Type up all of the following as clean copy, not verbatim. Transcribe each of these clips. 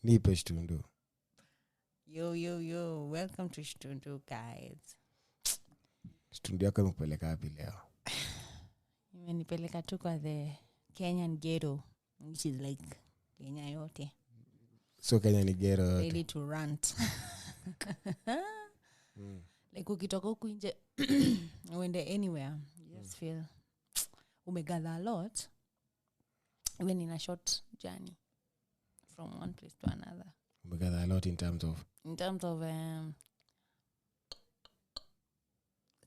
Nipe Shtundu. Yo, welcome to Shtundu, guys. Shtundu yako imekupeleka wapi leo? Imenipeleka tu kwa the Kenyan ghetto, which is like Kenya yote. So Kenya ni ghetto yote. Ready to rant. Like ukitoka huku nje, uende anywhere, you just feel umegather a lot, even in a short journey from one place to another. Umegather a lot in terms of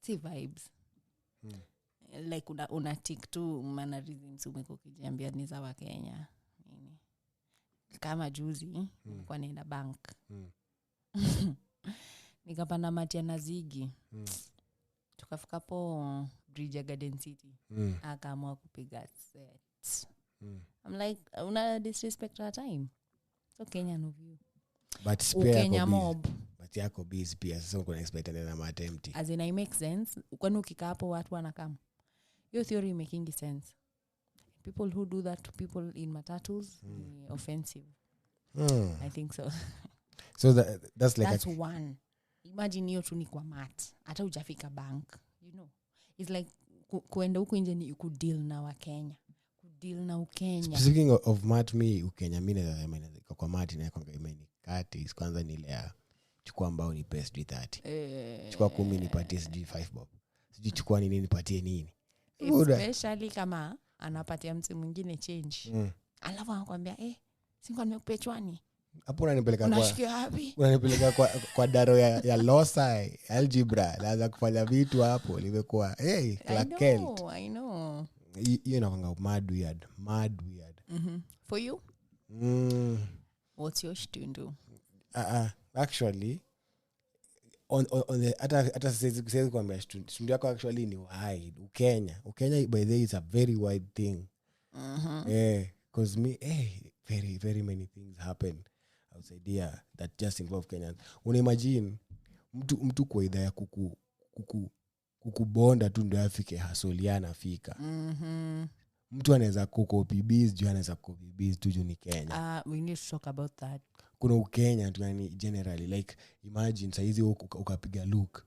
see vibes. Like una tick tu mannerisms umekukijiambia ni za Kenya. Kama juzi kwa nenda bank. Nikapanda Matia na Zigi. Tukafika po Bridge Garden City. Akaamua kupiga set. I'm like, una disrespect our time. So Kenyan of you. But spare Kenya mob. But yako busy pia sasa uko expect na matemti. As in I make sense. Kwani ukikaa hapo watu wanakam. Your theory making sense. People who do that to people in matatus offensive. I think so. So that's like that's one. Imagine you tu ni kwa mat. Hata hujafika bank, you know. It's like kuenda huko nje ni kudeal na Wakenya. Kudeal na Ukenya. Speaking of mat, me Ukenya mimi na kwa mat na kwa imeni kati kwanza ni ile chukua ambao ni past 30. Chukua 10 nipatie sijui 5 bob. Sijui chukua nini nipatie nini. Especially kama anapatia mtu mwingine change. Alafu anakuambia singo nimekupechwani. Hapo unanipeleka kwa daro ya losa algebra naanza kufanya vitu hapo limekuwa Clark Kent. I know. You know mad weird. For you? What's your Shtundu? Actually on the hata sisi kwambia Shtundu yako actually ni wide. Ukenya by the way is a very wide thing. Cause me very very many things happen outside here that just involve Kenyans. Unaimagine mtu kwa idhaa ya kukubonda tu ndio afike hasoliana afika. Mtu anaweza kukopi biz, juu anaweza kukopi biz tu juu ni Kenya. We need to talk about that. Kuna Ukenya tu yani generally like imagine saizi ukapiga look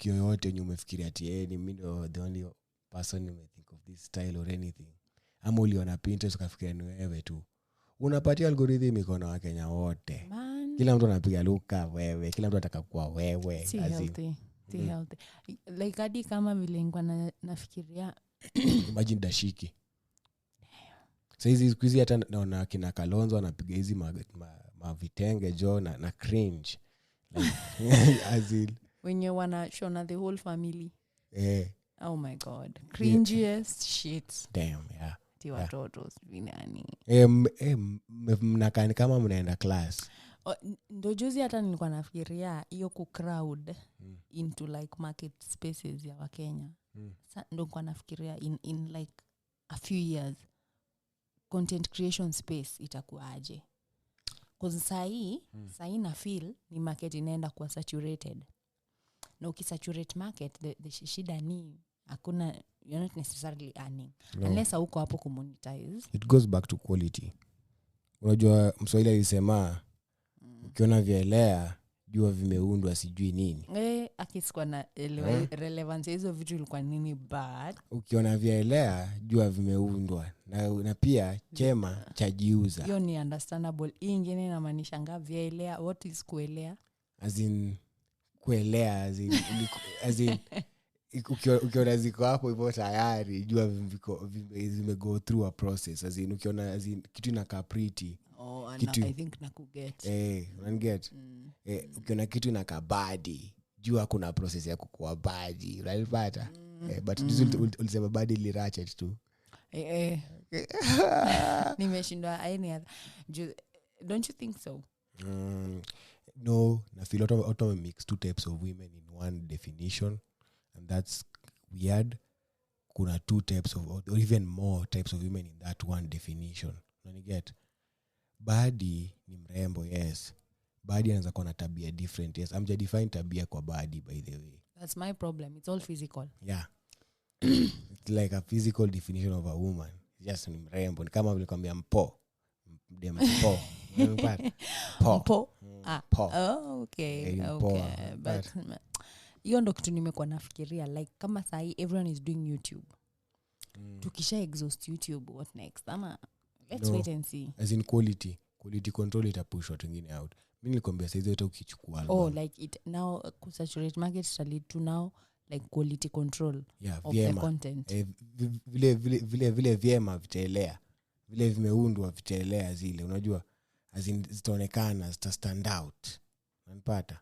yoyote yenye umefikiria ati ni mimi ndo the only person who may think of this style or anything. Ama uliona Pinterest ukafikiria ni wewe tu. Unapatia algorithm iko na Wakenya wote. Kila mtu anapiga look wewe, kila mtu anataka kuwa wewe. Si healthy. Like hadi kama vile ngwa nafikiria imagine dashiki. Saizi squeeze hata naona kina Kalonzo anapiga hizi mavitenge jo na cringe. Like as in when you wanna show na the whole family. Oh my god. Cringiest shit. Damn, yeah. Watoto vinani. Mnakani kama mnaenda class. Ndo juzi hata nilikuwa nafikiria hiyo ku crowd into like market spaces ya Wakenya. Ndo nilikuwa nafikiria in like a few years content creation space itakuaje. Cause sahi na feel ni market inaenda kuwa saturated. Na ukisaturate market the shida ni hakuna, you're not necessarily earning unless uko hapo kumonetize. It goes back to quality. Unajua Mswahili alisema ukiona vielea jua vimeundwa sijui nini. Akisikuwa na relevance hizo vitu ilikuwa nini bad. Ukiona vielea jua vimeundwa na pia chema chajiuza. Hiyo ni understandable. Hii nyingine inamaanisha ngapi vielea? What is kuelea? As in kuelea as in ukiona ziko hapo hivyo tayari jua zime go through a process. As in ukiona kitu inakaa pretty. I think nakuget. Unaget. Ukiona kitu inakaa badi jua kuna process ya kukua badi. Unalipata? But ulisema badi li ratchet tu. Nimeshindwa any other. Don't you think so? No, na feel auto mix two types of women in one definition, and that's weird. Kuna two types of or even more types of women in that one definition. Unani get? Badi ni mrembo, yes. Badi anaweza kuwa na tabia different, yes. I'm just define tabia kwa badi, by the way. That's my problem. It's all physical. Yeah. It's like a physical definition of a woman. Just ni mrembo. Ni kama vile kwambia dem po. Unanipata? Po. Mpo. Po. Oh, okay. Okay. But hiyo ndo kitu nimekuwa nafikiria like kama sahi everyone is doing YouTube. Tukisha exhaust YouTube, what next? Let's wait and see. As in quality control itapush watu wengine out. Mimi nilikwambia saizi hata ukichukua album. Like it now saturate market shall lead to now like quality control of vyema. the content. Vile vyema vitaelea. Vile vimeundwa vitaelea zile. Unajua as in zitaonekana zita stand out. Unanipata?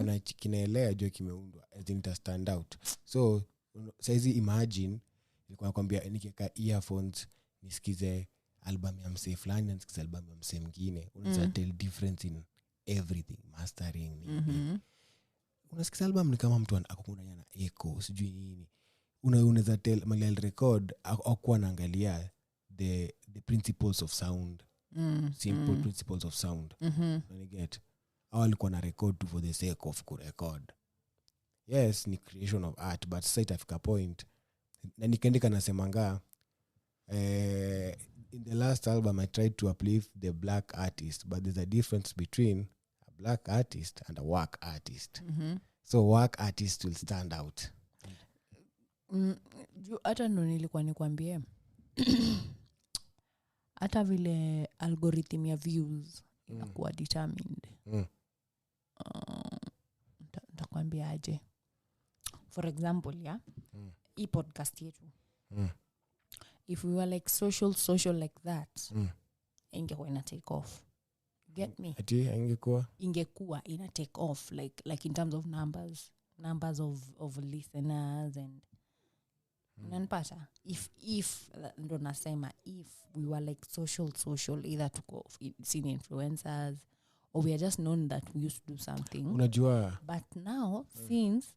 Una kinaelea jua kimeundwa as in ta stand out. So saizi imagine nilikuwa nakwambia nikiweka earphones nisikize album ya msee fulani na nisikize album ya msee mwingine. Unaweza tell difference in everything, mastering unasikiza album ni kama mtu akakundanya na echo sijui nini. Unaweza tell mali record akuwa naangalia the principles of sound. Simple principles of sound. You get au alikuwa na record to for the sake of kurecord. Yes, ni creation of art, but sasa itafika point na nikaandika nasemanga in the last album I tried to uplift the black artist, but there's a difference between a black artist and a work artist. So work artist will stand out. Hata ndo nilikuwa nikwambie hata vile algorithm ya views inakuwa determined. Nitakwambia aje. For example, hii podcast yetu. If we were like social like that, ingekuwa ina take off. Get me? Ati ingekuwa ina take off like in terms of numbers of listeners and unanipata if ndo nasema if we were like social either to go seen influencers or we are just known that we used to do something. Unajua but now since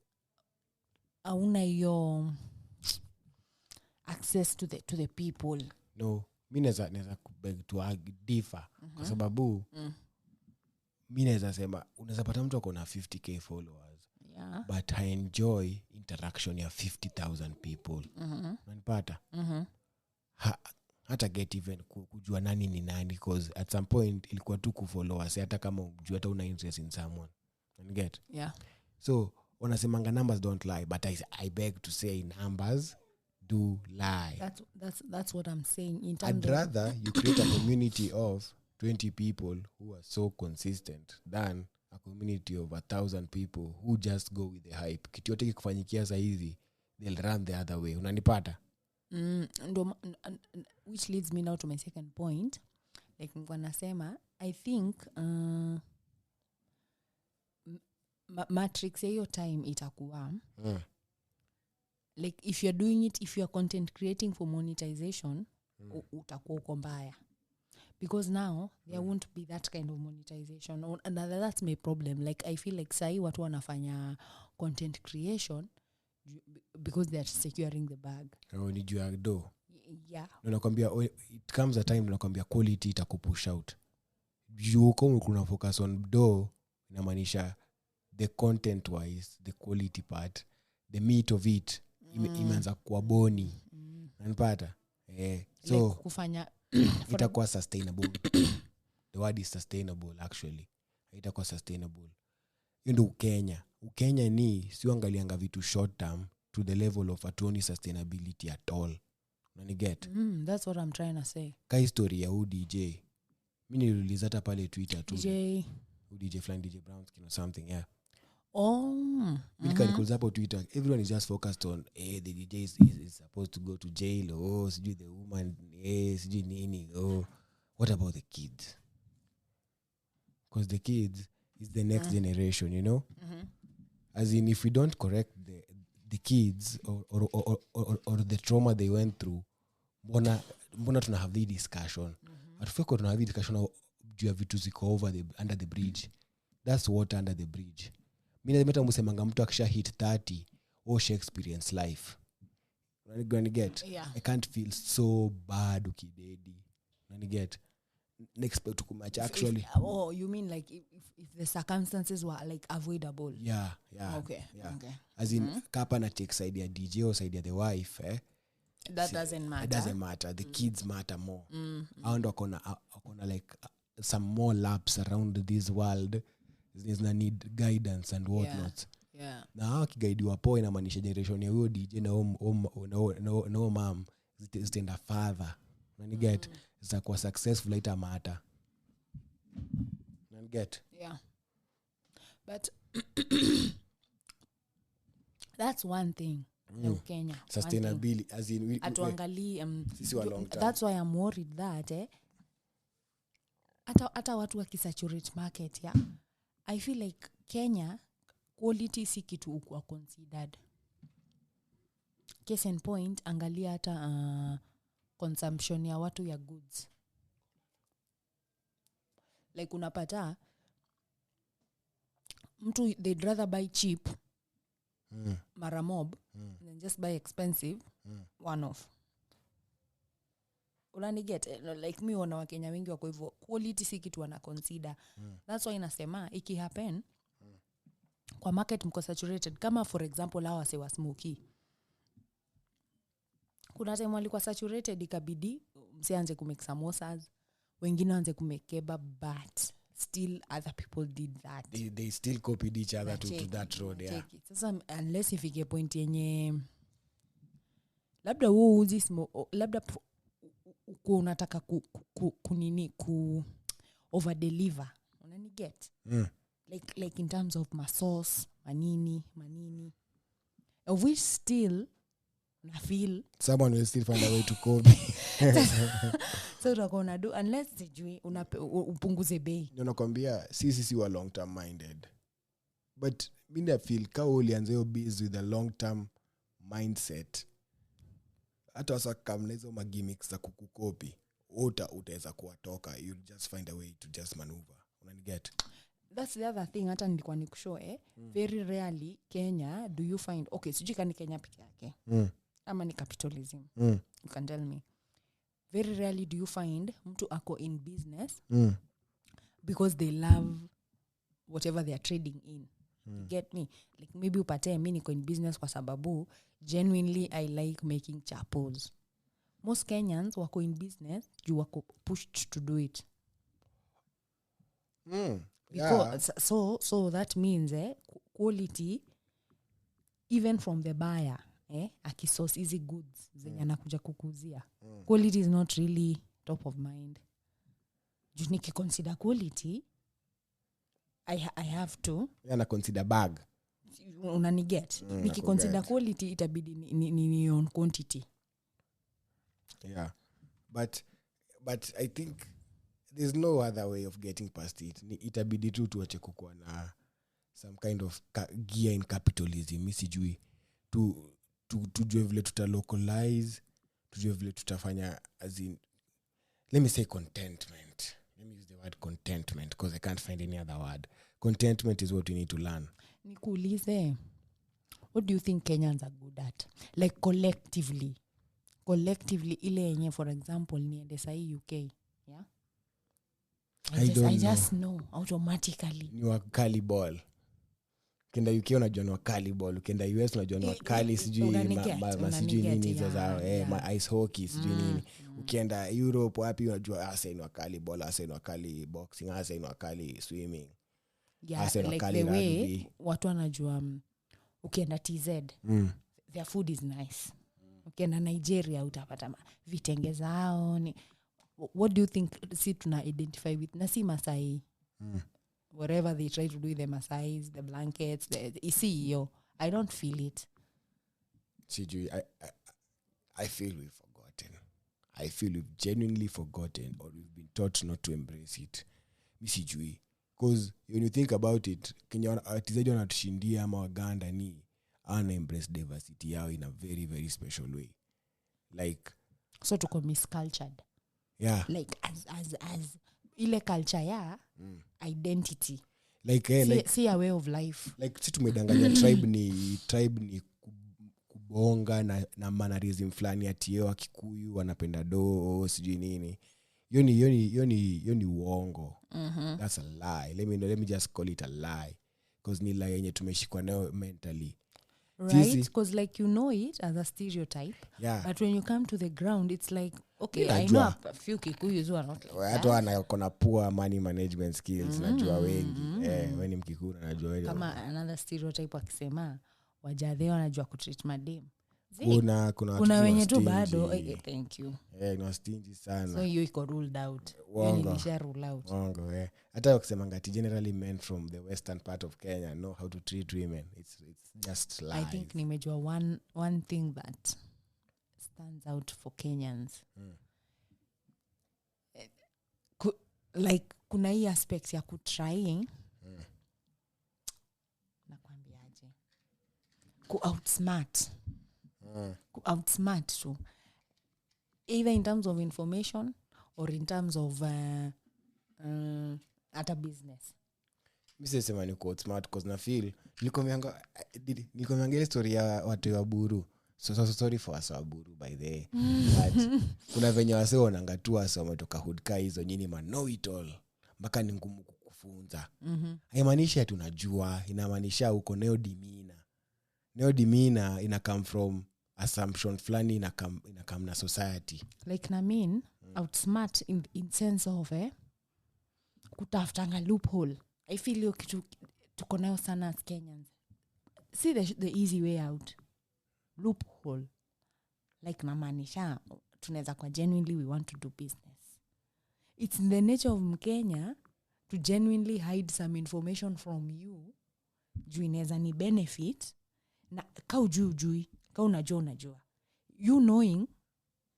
hauna hiyo access to the people. No, mimi naweza kubeg to differ kwa sababu mimi naweza sema unaweza pata mtu akona 50k followers. But I enjoy interaction ya 50,000 people. Unanipata? Hata get even kujua nani ni nani because at some point ilikuwa tu kufollowers hata kama unajua hata una interest in someone. You get? So wanasemanga numbers don't lie, but I beg to say numbers do lie. That's what I'm saying. In terms I'd rather you create a community of 20 people who are so consistent than a community of 1,000 people who just go with the hype. Kitu yote kikufanyikia saa hizi they'll run the other way. Unanipata? Which leads me now to my second point. Like nilikuwa nasema I think matrix ya hiyo time itakuwa like if you're doing it, if you're content creating for monetization, utakuwa uko mbaya. Because now there won't be that kind of monetization. And that's my problem. Like I feel like sai watu wanafanya content creation because they are securing the bag. Ni juu ya do. Nakwambia it comes a time nakwambia quality itakupush out. Juu kama kuna focus on do inamaanisha the content wise, the quality part, the meat of it imeanza kuwa boni. Unanipata? So like kufanya itakuwa sustainable. The word is sustainable actually. Itakuwa sustainable. Hiyo ndio Ukenya ni sio angalianga vitu short term to the level of atoni sustainability at all. Unaniget? That's what I'm trying to say. Ka history ya DJ. Mimi niliuliza hata pale Twitter tu. DJ Flying DJ Brown or something, yeah. Because hapo Twitter everyone is just focused on the DJ is supposed to go to jail or sijui the woman sijui nini what about the kids? Because the kids is the next generation, you know. As in if we don't correct the kids or the trauma they went through, mbona tuna have the discussion atufeko tuna have discussion juu ya vitu ziko under the bridge. That's water under the bridge. Mimi nimeta msemanga mtu akisha hit 30 she experience life. Unani get? I can't feel so bad ukidedi. Unani get? Expect too much actually. You mean like if the circumstances were like avoidable? Yeah. Okay. As in kapa na take side ya DJ or side ya the wife that doesn't matter. It doesn't matter. The kids matter more. And wakona like some more laps around this world. There's no need guidance and whatnot. Yeah. Na wakigaidiwa poa inamaanisha generation ya huyo DJ na no mom zitaenda father. Unani get zitakuwa successful later matter. Unani get? Yeah. But that's one thing. In Kenya. Sustainability as in atuangalie sisi wa long term. That's why I'm worried that hata watu wakisaturate market, yeah. I feel like Kenya quality si kitu ukwa considered. Case in point, angalia hata consumption ya watu ya goods. Like unapata mtu they'd rather buy cheap mara mob than just buy expensive one off. Unani get like me wana Wakenya wengi wako hivyo, quality si kitu wana consider. That's why inasema iki happen kwa market mko saturated, kama for example hawa wase wa smoky. Kuna time walikuwa saturated ikabidi msianze kumake samosas, wengine waanze kumake kebab, but still other people did that. They still copied each other to that road, yeah. Sasa unless ifike point yenye labda wewe uzi labda uko unataka kunini over deliver, unani get like in terms of my sauce, manini of which still na feel someone will still find a way to copy. So utakona do unless sijui upunguze bei. Nakwambia sisi wa long term minded, but mimi I feel ka ulianza hiyo biz with a long term mindset, hata wasa kama hizo magimmicks za kukukopi utaweza kuwatoka, you just find a way to just maneuver. Unani get? That's the other thing hata nilikuwa nikushow very rarely Kenya do you find okay sijui kani Kenya peke yake ama ni capitalism. You can tell me. Very rarely do you find mtu ako in business because they love whatever they are trading in. You get me? Like maybe upate mimi niko in business kwa sababu genuinely I like making chapos. Most Kenyans wako in business you wako pushed to do it. Because so that means quality even from the buyer akisource easy goods zenye anakuja kukuzia. Quality is not really top of mind. You need to consider quality. I have to na consider bag. Unani get? Niki consider quality itabidi ni on quantity. Yeah. But I think there's no other way of getting past it. Itabidi tu tuache kukua na some kind of gear in capitalism. Sijui tujue vile tutalocalize, tujue vile tutafanya as in, let me say contentment. Let me use the word contentment because I can't find any other word. Contentment is what we need to learn. Nikuulize, what do you think Kenyans are good at? Like collectively ile yenye for example niende sahi UK, yeah? I just know automatically. Ni wakali ball. Kenda UK unajua ni wakali ball, kenda US unajua ni wakali sijui sijui nini hizo zao ice hockey sijui nini. Ukienda Europe wapi unajua asa ni wakali ball, asa ni wakali boxing, asa ni wakali swimming. Yeah, like the way watu wanajua ukienda TZ their food is nice. Ukienda Nigeria utapata vitenge zao ni. What do you think si tuna identify with na si Masai? Whatever they try to do with the Masais, the blankets, the CEO, I don't feel it. Sijui, I feel we've forgotten. I feel we've genuinely forgotten, or we've been taught not to embrace it. Sijui. Because when you think about it, Kenya atizaji wanatushindia ama Waganda ni ana embrace diversity yao in a very very special way. Like so tuko miscultured. Yeah. Like as ile culture ya identity. Like see a way of life. Like si tumedanganya tribe ni kubonga na mannerism fulani ati yao Kikuyu wanapenda doo sijui nini. Yoni uongo. That's a lie. Let me just call it a lie because ni lie yenye tumeshikwa nayo mentally. right? Because like you know it as a stereotype, yeah. but when you come to the ground it's like okay, I Najua. know a few Kikuyus who are not like watu wanakona poor money management skills najua wengi weni Mkikuyu najua wengi kama another stereotype akisema wajadhe wanajua kutreat madem. Kuna wenye tu bado thank you no stingy sana, so you iko ruled out, you nilisha rule out wongo hata ukisema ngati generally men from the western part of Kenya know how to treat women, it's just lies. I think nimejua one thing that stands out for Kenyans like kuna hii aspect ya kutrying nakwambiaje outsmart tu either in terms of information or in terms of ata business. Mimi sema ni quote smart because na feel nilikomanga story ya watu wa Buru. So sorry for us wa Buru by the way. But kuna venye wase wananga tu wase wametoka hoodka hizo nyinyi man know it all. Mpaka ni ngumu kukufunza. Haimaanishi ati unajua, inamaanisha uko neo demeanor ina come from assumption flani ina come na society. Like na mean outsmart in sense of kutafutanga loophole. I feel you kitu tuko nayo sana as Kenyans. See the easy way out. Loophole. Like na maanisha tunaweza kwa genuinely we want to do business. It's in the nature of Mkenya to genuinely hide some information from you. Juu inaweza ni benefit na ka ujui ka unajua. You knowing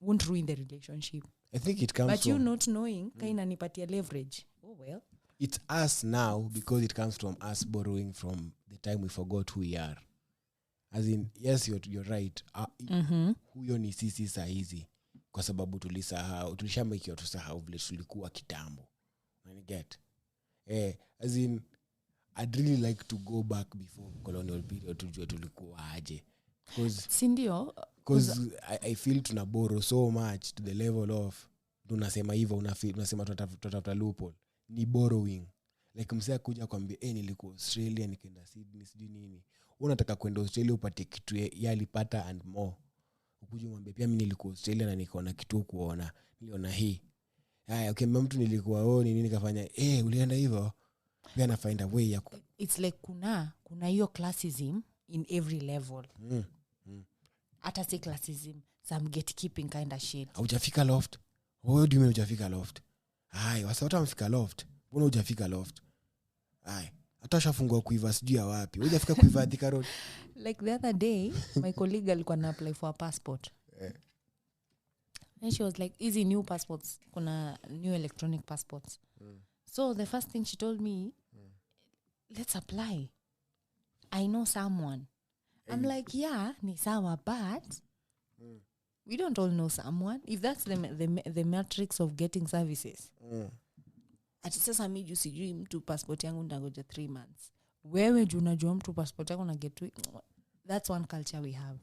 won't ruin the relationship. I think it comes but from, you not knowing ka inanipatia leverage. Oh well. It's us now because it comes from us borrowing from the time we forgot who we are. As in, yes, you're right. Huyo ni sisi saa hizi kwa sababu tulishamake tusahau vile tulikuwa kitambo. When you get as in I'd really like to go back before colonial period tujue tulikuwa aje. Because I feel tuna borrow so much to the level of tunasema hivyo unasema tutafuta loophole ni borrowing. Like msea kuja kwambia nilikuwa Australia nikaenda Sydney sijui nini. Unataka kwenda Australia upate kitu yeye alipata and more. Ukuje mwambie pia mimi nilikuwa Australia na nikaona kitu kuona. Niliona hii. Haya okay mtu nilikuwa nini nikafanya ulienda hivyo. Pia na find a way ya it's like kuna hiyo classism in every level. Hata si classism, some gatekeeping kind of shit. Hujafika loft. What do you mean hujafika loft? Hai, wasauta wamefika loft. Mbona hujafika loft? Hai, hata shafungwa kuiva sijui wapi. Hujafika kuiva Thika Road. Like the other day, my colleague alikuwa na apply for a passport. And she was like, easy new passports. Kuna new electronic passports. So the first thing she told me, let's apply. I know someone. I'm like, yeah, ni sawa, but we don't all know someone. If that's the matrix of getting services. Ati sasa mimi sijui mtu passport yangu ndangoja 3 months. Wewe unajua mtu passport yako na get that's one culture we have.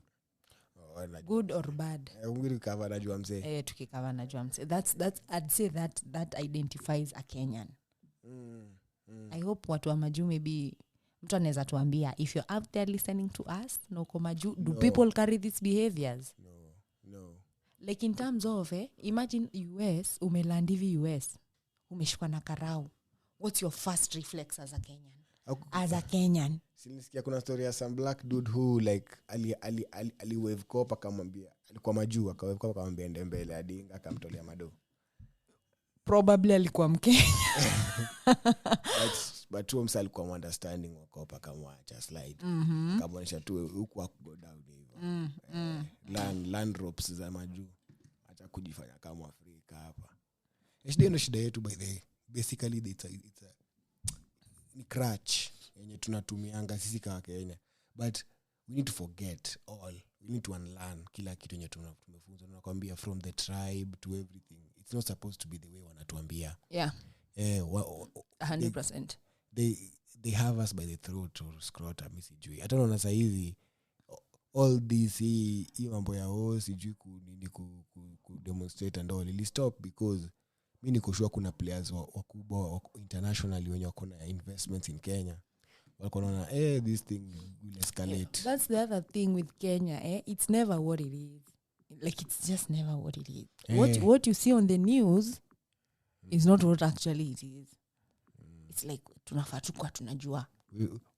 Good or bad. Tukikava najua mzee. Tukikava najua mzee. That's I'd say that identifies a Kenyan. I hope watu wa Maju maybe mtu anaweza tuambia if you're out there listening to us no Maju do people carry these behaviors? No. Like in terms of imagine US umeland hivi US umeshikwa na karau. What's your first reflex as a Kenyan? As a Kenyan. Silisikia kuna story ya some black dude who like ali wave cop akamwambia alikuwa Maju akawave cop akamwambia ende mbele hadi akamtolea mado. Probably alikuwa Mkenya. But tu msa alikuwa understanding wa cop akamwacha slide. Akabonesha tu huku go down hivyo. Land ropes za Maju. Acha kujifanya kama Afrika hapa. Shida yetu by the way. Basically it's a ni crutch yenye tunatumianga sisi kama Kenya, but we need to forget all, we need to unlearn kila kitu yenye tumefunzwa. Tunakwambia from the tribe to everything, it's not supposed to be the way wanatuambia. 100%. They have us by the throat or scrotum sijui. Hata unaona sasa hivi all this hii mambo ya sijui ku demonstrate and all ili stop because mimi niko sure kuna players wakubwa internationally wenye wako na investments in Kenya wanaona this thing will escalate. That's the other thing with Kenya. It's never what it is. Like it's just never what it is. What you see on the news is not what actually it is. It's like tunafaa tukua tunajua.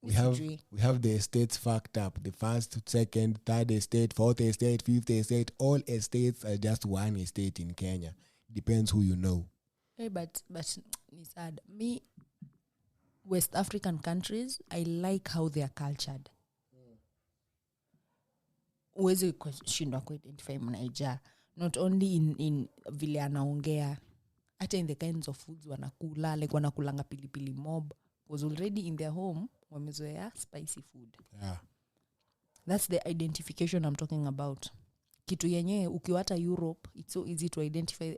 We have the estates fucked up. The first, second, third estate, fourth estate, fifth estate. All estates are just one estate in Kenya. Depends who you know. But it's sad. Me, West African countries, I like how they are cultured. Uwezi kushindwa kuidentify mnaija. Not only in vile anaongea, hata in the kinds of foods wanakula, like wanakulanga pilipili mob, was already in their home wamezoea spicy food. Yeah. That's the identification I'm talking about. Kitu yenye ukiwa hata Europe, it's so easy to identify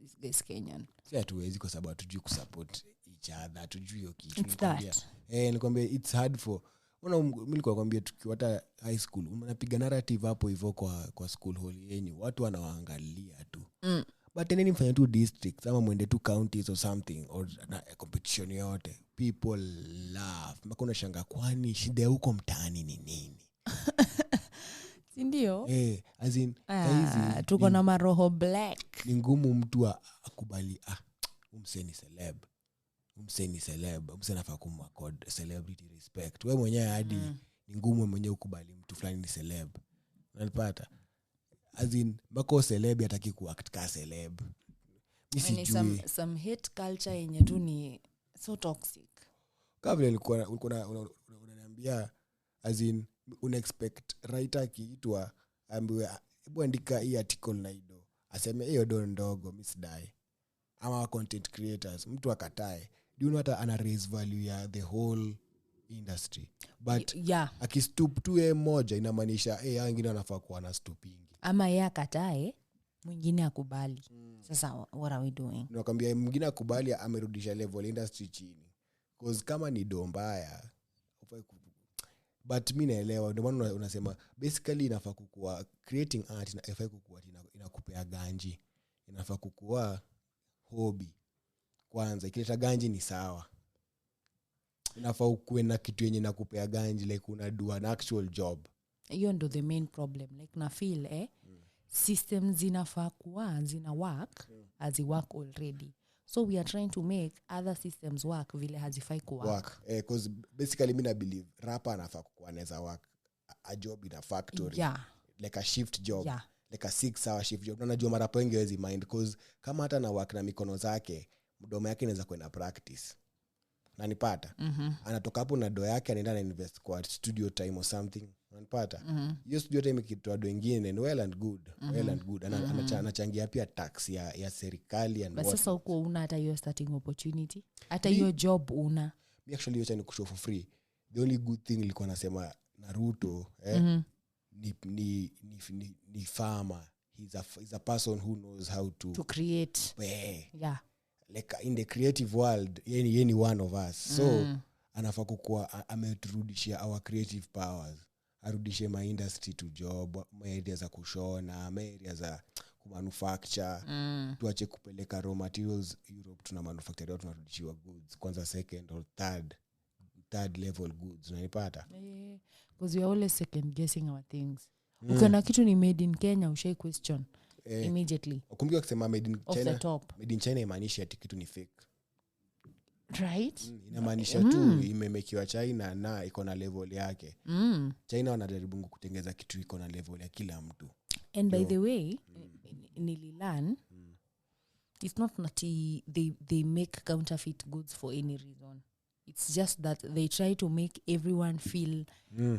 this guy's Kenyan. Si hatuwezi kwa sababu hatujui kusupport each other, hatujui hiyo kitu. It's that. Nikwambia it's hard for mimi kwambia tukiwa hata high school unapiga narrative hapo hivyo kwa school hall yenyu watu wanawaangalia tu. But then mfanye tu districts ama mwende tu counties or something or na competition yote, people laugh. Mpaka unashanga kwani shida huko mtaani ni nini? Si ndio? As in tuko na maroho black. Ni ngumu mtu akubali umseni celeb, umsena kumwa code celebrity respect. Wewe mwenyewe hadi ni ngumu mwenyewe ukubali mtu fulani ni celeb. Unanipata? As in bako celeb hataki kuact ka celeb. Some hate culture yenye tu ni so toxic. Kabla nilikuwa unaniambia as in unexpect writer kiitwa ambiwe hebu andika hii article na ido aseme hiyo do ndogo misidai ama content creators mtu akatae do you know hata ana raise value ya the whole industry but akistup tu moja inamaanisha wengine wanafaa kuwa na stooping ama yeye akatae mwingine akubali. Sasa what are we doing? Nakwambia mwingine akubali amerudisha level industry chini cause kama ni do mbaya but mimi naelewa ndio maana unasema basically inafaa kukua creating art inafaa kukua inakupea ganji, inafaa kukua hobby kwanza. Ikileta ganji ni sawa, inafaa ukuwe na kitu yenye nakupea ganji like una do an actual job. Hiyo ndo the main problem like na feel systems zinafaa kuwa zina work as they work already. So we are trying to make other systems work vile hazifai kuwork. Because basically mimi na believe rapper anafaa kuwa anaweza work a job in a factory. Like a shift job. Like a 6-hour shift job. Unajua marapo wengi hawezi mind because kama hata na work na mikono zake, mdomo yake inaweza kwenda practice. Unanipata? Anatoka hapo na do yake anaenda na invest kwa studio time or something. Unanipata? Hiyo studio time ikitoa do wengine and well and good. Anachangia pia tax ya serikali and but sasa huko una hata hiyo starting opportunity. Hata hiyo job una. Me actually yote ni kushow for free. The only good thing ilikuwa nasema Naruto ni farmer. He's a person who knows how to create. Like in the creative world any one of us. So anafaa kukua ameturudishia our creative powers. Arudishe my industry to job, my ideas za kushona, my ideas za kumanufacture. Tuache kupeleka raw materials Europe, tuna manufacture tunarudishiwa goods kwanza second or third level goods. Unanipata? Because we are always second guessing our things. Ukiona kitu ni made in Kenya ushai question immediately. Ukumbuka kusema made in China. Made in China imaanisha ati kitu ni fake. Right? Inamaanisha tu imemekiwa China na iko na level yake. China wanajaribu kutengeza kitu iko na level ya kila mtu. And by the way, nililearn it's not that they make counterfeit goods for any reason. It's just that they try to make everyone feel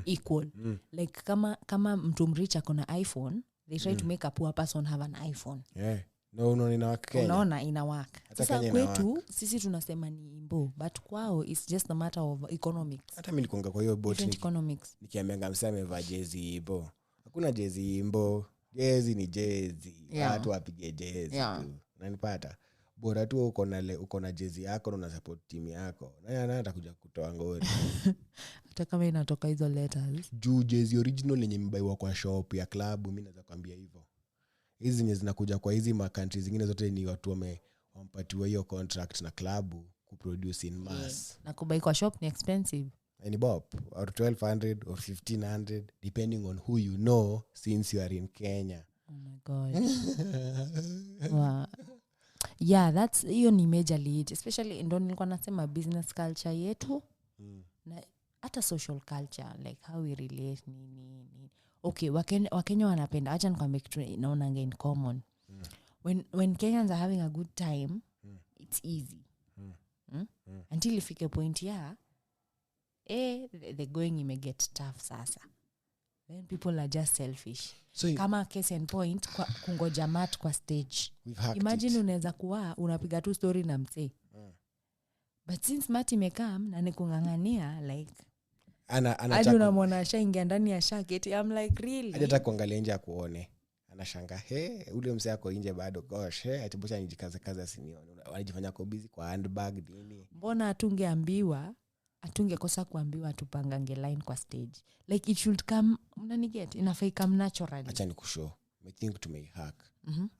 equal. Like kama mtu mrich akona iPhone, they try to make a poor person have an iPhone. Unaona ina work. Sasa kwetu sisi tunasema ni imbo, but kwao it's just a matter of economics. Hata mimi nikonga kwa hiyo bot economics. Nikiambia msema amevaa jezi imbo. Hakuna jezi imbo. Jezi ni jezi. Watu wapige jezi tu. Unanipata? Bora tu uko na jezi yako na una support team yako. Nani atakuja kutoa ngori? Hata kama inatoka hizo letters. Juu jezi original yenye mbaiwa kwa shop ya club, mimi naweza kwambia hivyo. Hizi zenye zinakuja kwa hizi ma countries zingine zote ni watu wampatiwa hiyo contract na club kuproduce in mass. Na kubai kwa shop ni expensive. any bob or 1200 or 1500 depending on who you know since you are in Kenya. Oh my god. Wow. Yeah, that's hiyo ni majorly it, especially ndo nilikuwa nasema business culture yetu na hata social culture, like how we relate ni. Okay, Wakenya wanapenda, acha nikwambie kitu naona in common. When Kenyans are having a good time, it's easy. Until ifike point the going imeget tough sasa. Then people are just selfish. So kama case and point kungoja mat kwa stage. Imagine unaweza kuwa unapiga tu story na msee. But since mat imekam na nikungangania like ana unamwona shaingia ndani ya shaketi, I'm like really. Hata kuangalia nje akuone. Anashanga ule msee ako nje bado gosh atibocha nijikaza asinione. Wanajifanya kwa busy kwa handbag nini. Mbona atungekosa kuambiwa tupangange line kwa stage, like it should come get inafai come naturally. Acha nikushow, I think to make hack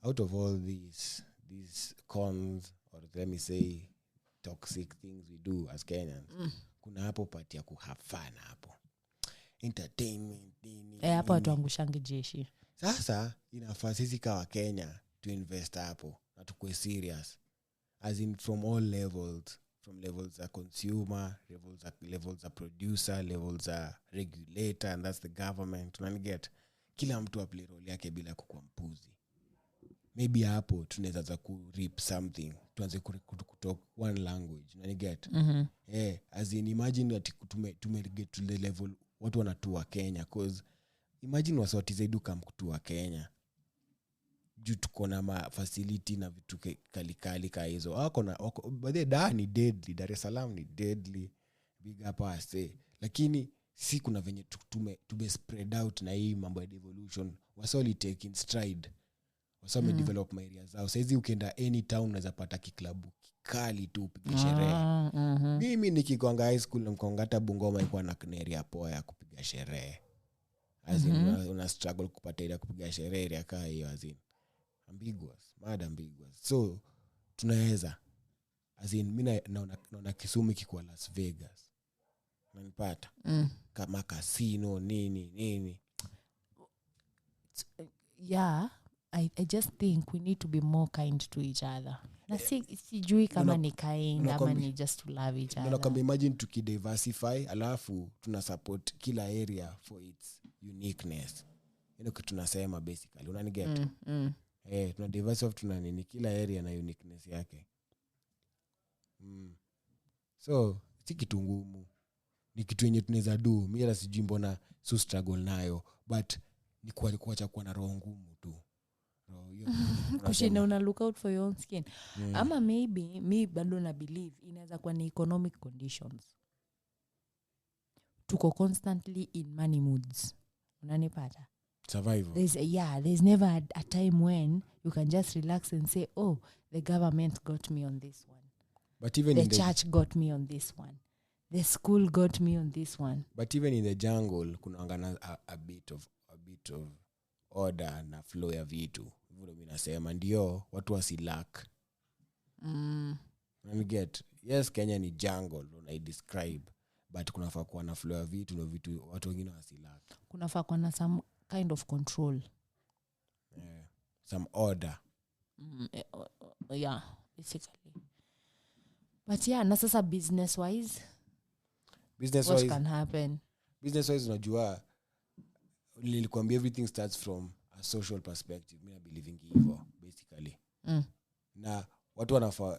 out of all these cons, or let me say toxic things we do as Kenyans, kuna hapo part ya kuhave fun hapo, entertainment nini hapo watu angushange jeshi. Sasa inafaa sisi kama Kenya to invest hapo na tukue serious, as in from all levels, from levels of consumer, levels of producer, levels of regulator, and that's the government. Unaniget? Kila mtu aplay role yake bila kukua mpuzi. Maybe hapo tunaweza ku rip something, tuanze kutalk one language. Unaniget? As in imagine that tumeget to the level watu wanatua Kenya, cause imagine wasoti zedu kama kutua Kenya. Juu tuko na facility na vitu kalikali ka hizo. By the way, ni deadly. Dar es Salaam ni deadly. Big up say. Lakini si kuna venye tume spread out na hii mambo ya devolution. Wasoli take in stride. Wasome develop my areas zao. Saizi ukienda any town unaweza pata kiklabu kikali tu kupiga sherehe. Mimi nikikwanga high school na mkongata Bungoma ilikuwa na area poa ya kupiga sherehe. As in una struggle kupata ile kupiga sherehe area kaa hiyo as in ambiguous. So tunaweza as in mimi naona Kisumu kikuwa Las Vegas. Unanipata? Kama casino nini. Yeah, I just think we need to be more kind to each other. Na sijui kama ni kind ama ni just to love each other. Kama imagine tukidiversify alafu tuna support kila area for its uniqueness. Kitu tunasema basically. Unaniget? Tuna diversify, tuna nini kila area na uniqueness yake. So si kitu ngumu, ni kitu yenye tunaweza do. Mimi hata sijui mbona so struggle nayo, but ni kuacha kuwa na roho ngumu tu. Kushinda una look out for your own skin. Ama maybe me bado na believe inaweza kuwa ni economic conditions. Tuko constantly in money moods. Unanipata? Survival. There's never a time when you can just relax and say, oh, the government got me on this one. But even the church got me on this one. The school got me on this one. But even in the jungle kuna angana a bit of order na flow ya vitu. Hivyo mimi nasema ndio watu wasilack. Let me get. Yes, Kenya ni jungle I describe, but kunafaa kuwa na flow ya vitu na vitu watu wengine wasilack. Kunafaa kuwa na some kind of control. Some order. Yeah, basically. But yeah, na sasa business wise what can happen? Business wise unajua nilikwambia everything starts from a social perspective. Mimi believing hivyo basically. Na watu wanafaa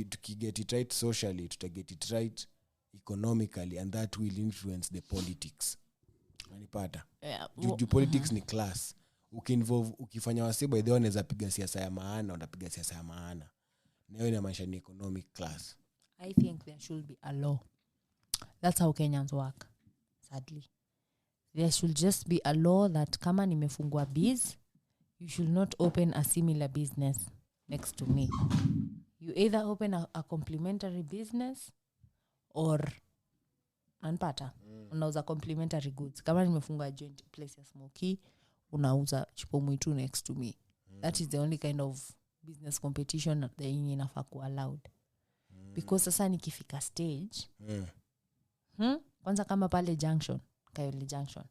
tukiget it right socially, tutaget it right economically, and that will influence the politics. Unanipata? Politics ni class. Ukiinvolve ukifanya wase by the way wanaweza piga siasa ya maana, wanapiga siasa ya maana. Na hiyo inamaanisha ni economic class. I think there should be a law. That's how Kenyans work, sadly. There should just be a law that kama nimefungua biz, you should not open a similar business next to me. You either open a complementary business or unapata unauza complementary goods. Kama nimefungua joint place ya smoky, unauza chipo mwitu next to me. That is the only kind of business competition that inafaa kuwa allowed. Because sasa nikifika stage kwanza kama pale junction Kayole junction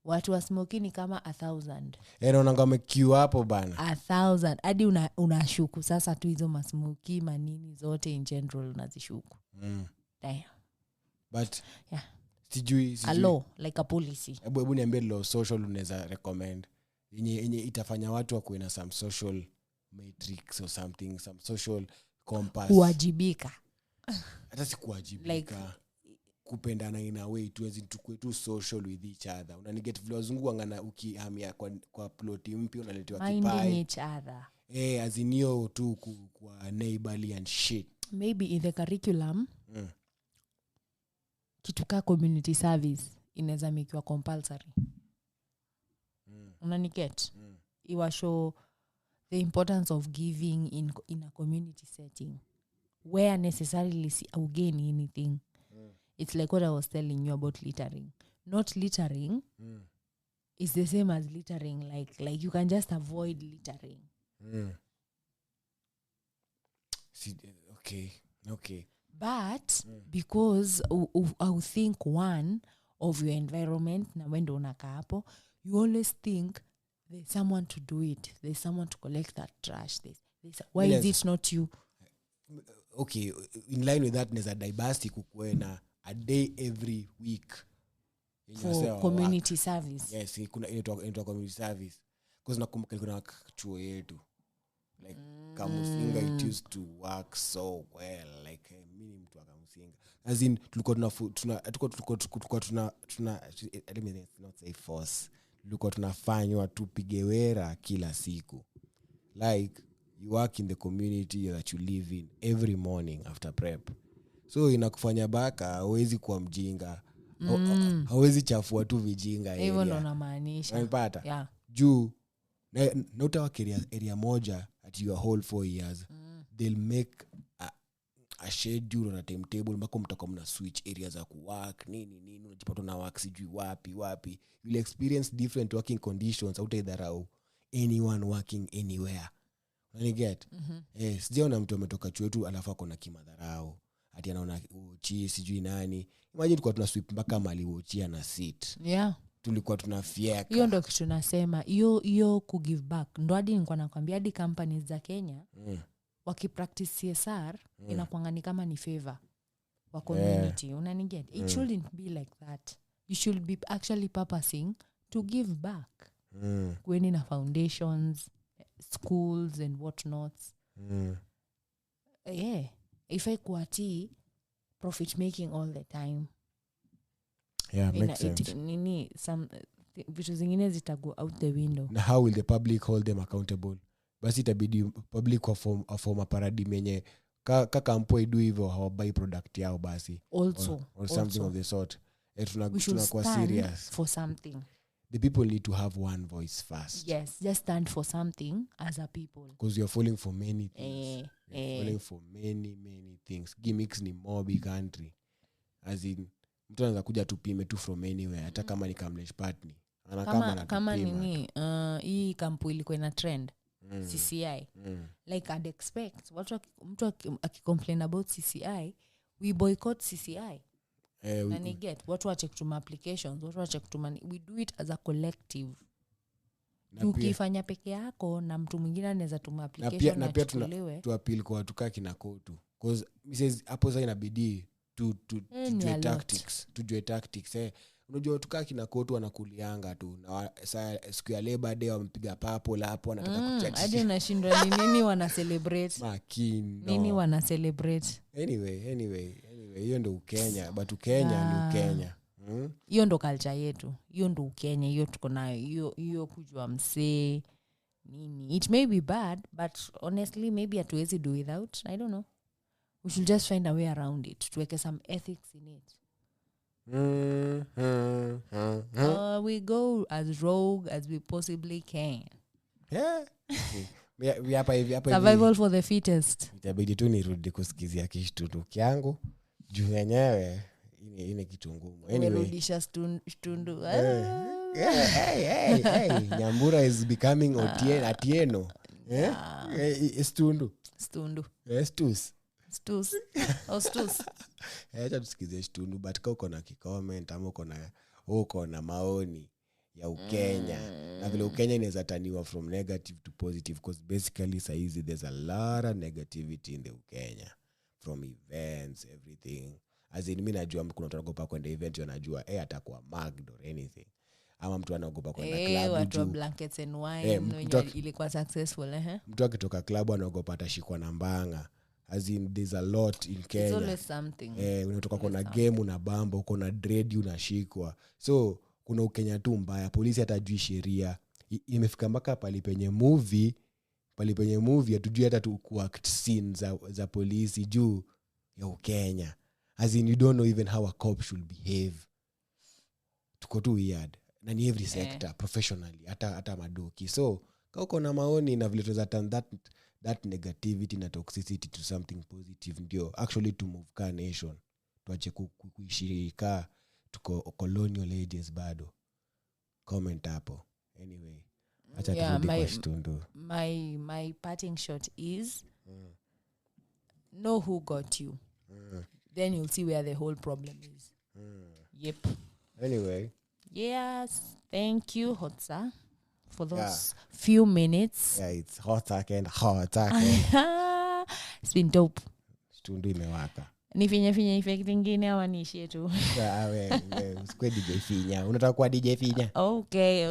watu wa smoking ni kama 1,000 naona ngome queue hapo bana 1,000 hadi unashuku sasa tu hizo masmoki manini zote in general unazishuku damn but yeah sijui a law like a policy hebu niambie law social unaweza recommend yenye itafanya watu wakuwe na some social matrix or something some social compass kuwajibika hata si kuwajibika like, kupendana in a way tuwezi tukue tu social with each other unaniget vile wazungu wangana ukihamia kwa ploti mpya unaletewa kipai minding each other azinio tu kwa neighborly and shit maybe in the curriculum kitu ka community service inaweza mikiwa compulsory unaniget iwa show the importance of giving in a community setting where necessarily au gain anything it's like what I was telling you about littering not littering is the same as littering like you can just avoid littering okay but because I think one of your environment na wendo unakaa hapo you always think there's someone to do it there's someone to collect that trash why is it not you okay in line with that neza diversity kukuwe na a day every week for community service yes kuna inaitwa community service because nakumbuka kuna chuo yetu like Kamusinga it used to work so well like mimi mtu wa Kamusinga as in tulikuwa tuna let me not say force tulikuwa tunafanywa tupige wera kila siku like you work in the community that you live in every morning after prep so inakufanya baka hauwezi kuwa mjinga hauwezi chafua tu vijinga hivyo ndo namaanisha unapata yeah juu na utawa area moja at your whole 4 years they'll make a schedule on a timetable mpaka mtakuwa mna switch areas za kuwork nini unajipata na work sijui wapi you'll experience different working conditions utaidharau anyone working anywhere get sijaona mtu ametoka chuo yetu alafu akona kimadharau ati anaona uchi sijui nani imagine tulikuwa tuna sweep mpaka mali uchi na sit yeah tulikuwa tunafieka hiyo ndo kitu nasema hiyo ku give back ndo hadi nilikuwa nakwambia hadi companies za Kenya wakipractice CSR inakuanga kama ni favor wa community unaniget it shouldn't be like that you should be actually purposing to give back when in foundations schools and what not if I kuati profit making all the time makes sense nini some vitu zingine zitago out the window na how will the public hold them accountable basi itabidi public form a paradigm yenye kaka mpo idu hivyo hawabai product yao basi also or something of the sort tunakuwa serious for something the people need to have one voice first yes just stand for something as a people because you're falling for many things falling for many things gimmicks ni mob country as in mtu anaweza kuja tupime tu from anywhere hata kama ni Kamlesh Patni kama nini hii kampu ilikuwa ina trend CCI like I'd expect mtu akicomplain about CCI we boycott CCI and get watu wache kutuma applications watu wache kutuma we do it as a collective ukifanya peke yako na mtu mwingine anaweza tuma application na pia tu appeal kwa watu kaki na kotu because says hapo sasa inabidi tujue tactics unajua watu kaki na kotu wanakulianga tu na siku ya Labor Day wampiga papo la hapo anataka kuchat hadi unashindwa nini wana celebrate makini nini wana celebrate anyway hiyo ndo Kenya but Kenya ni Kenya hiyo ndo culture yetu hiyo ndo Kenya hiyo tuko nayo hiyo kujua msee nini it may be bad but honestly maybe hatuwezi do without I don't know we should just find a way around it tuweke some ethics in it we go as rogue as we possibly can we hapa survival for the fittest itabidi tu nirudi kusikizia kishtutu kyangu juu yenyewe ine kitu ngumu anyway rudisha stundu hey Nyambura is becoming Atieno stundu stundu stus oh stus acha tusikize Shtundu, but kama uko na comment ama uko na maoni ya Ukenya na vile Ukenya inaweza taniwa from negative to positive, because basically saizi there's a lot of negativity in the Ukenya, from events, everything. As in mimi najua kuna mtu anaogopa kwenda event, anajua atakuwa mugged or anything, ama mtu anaogopa kwenda club watu blankets and wine ilikuwa successful mtu akitoka club anaogopa atashikwa na mbanga. As in there's a lot in Kenya. It's always something. Unatoka kuna game unabamba, uko na dread unashikwa. So kuna Ukenya tu mbaya, polisi hatajui sheria. Imefika mpaka pali penye movie hatujui hata tu kuact scenes za polisi juu ya Ukenya. As in you don't know even how a cop should behave. Tuko tu weird. Na ni every sector, professionally, hata madoki. So kama uko na maoni na vile tunaweza turn that negativity na toxicity to something positive, ndio actually to move ka nation. Tuache kuishirika tuko colonial ages bado. Comment hapo. Anyway, acha turudi kwa Shtundu. My parting shot is know who got you. Then you'll see where the whole problem is. Yep. Anyway. Yes, thank you, Hotsa, for those few minutes. Yeah, it's hot again. It's been dope. Shtundu imewaka. Nifinye effect ingine ama niishie tu. Wewe usikwe DJ Finya. Unataka kuwa DJ Finya? Okay.